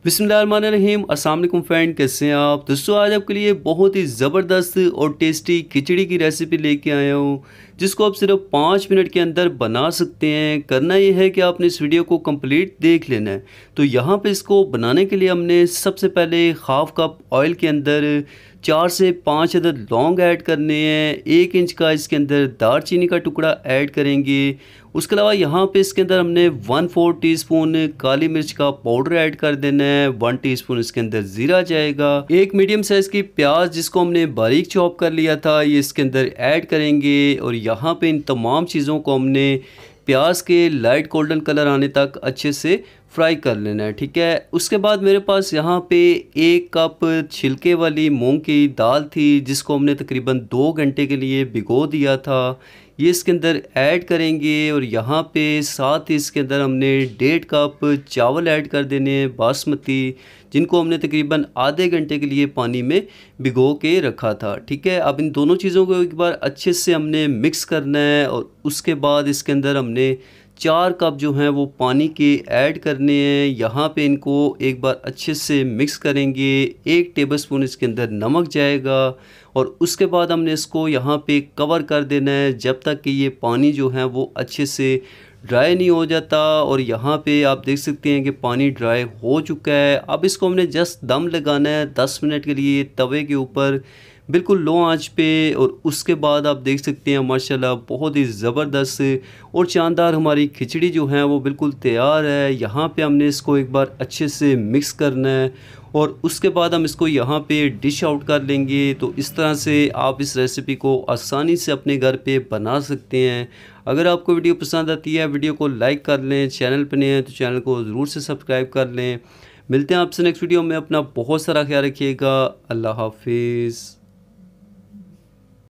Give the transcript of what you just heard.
बिस्मिल्लाहिर्रहमानिर्रहीम। अस्सलाम वालेकुम फ्रेंड, कैसे हैं आप दोस्तों। आज आपके लिए बहुत ही ज़बरदस्त और टेस्टी खिचड़ी की रेसिपी लेके आया हूँ, जिसको आप सिर्फ 5 मिनट के अंदर बना सकते हैं। करना ये है कि आपने इस वीडियो को कंप्लीट देख लेना है। तो यहाँ पे इसको बनाने के लिए हमने सबसे पहले हाफ़ कप ऑयल के अंदर 4 से 5 अदद लौंग ऐड करने हैं। 1 इंच का इसके अंदर दालचीनी का टुकड़ा ऐड करेंगे। उसके अलावा यहाँ पे इसके अंदर हमने 1/4 टीस्पून काली मिर्च का पाउडर ऐड कर देना है। 1 टीस्पून इसके अंदर ज़ीरा जाएगा। एक मीडियम साइज़ की प्याज जिसको हमने बारीक चॉप कर लिया था, ये इसके अंदर ऐड करेंगे। और यहाँ पे इन तमाम चीज़ों को हमने प्याज के लाइट गोल्डन कलर आने तक अच्छे से फ्राई कर लेना है, ठीक है। उसके बाद मेरे पास यहाँ पे 1 कप छिलके वाली मूंग की दाल थी, जिसको हमने तकरीबन 2 घंटे के लिए भिगो दिया था। ये इसके अंदर ऐड करेंगे। और यहाँ पे साथ ही इसके अंदर हमने 1.5 कप चावल ऐड कर देने हैं बासमती, जिनको हमने तकरीबन आधे घंटे के लिए पानी में भिगो के रखा था, ठीक है। अब इन दोनों चीज़ों को एक बार अच्छे से हमने मिक्स करना है। और उसके बाद इसके अंदर हमने 4 कप जो हैं वो पानी के ऐड करने हैं। यहाँ पे इनको एक बार अच्छे से मिक्स करेंगे। 1 टेबलस्पून इसके अंदर नमक जाएगा। और उसके बाद हमने इसको यहाँ पे कवर कर देना है जब तक कि ये पानी जो है वो अच्छे से ड्राई नहीं हो जाता। और यहाँ पे आप देख सकते हैं कि पानी ड्राई हो चुका है। अब इसको हमने जस्ट दम लगाना है 10 मिनट के लिए तवे के ऊपर, बिल्कुल लो आंच पे। और उसके बाद आप देख सकते हैं माशाल्लाह बहुत ही ज़बरदस्त और शानदार हमारी खिचड़ी जो है वो बिल्कुल तैयार है। यहाँ पे हमने इसको एक बार अच्छे से मिक्स करना है। और उसके बाद हम इसको यहाँ पे डिश आउट कर लेंगे। तो इस तरह से आप इस रेसिपी को आसानी से अपने घर पे बना सकते हैं। अगर आपको वीडियो पसंद आती है, वीडियो को लाइक कर लें। चैनल पर नए हैं तो चैनल को ज़रूर से सब्सक्राइब कर लें। मिलते हैं आपसे नेक्स्ट वीडियो में। अपना बहुत सारा ख्याल रखिएगा। अल्लाह हाफिज़।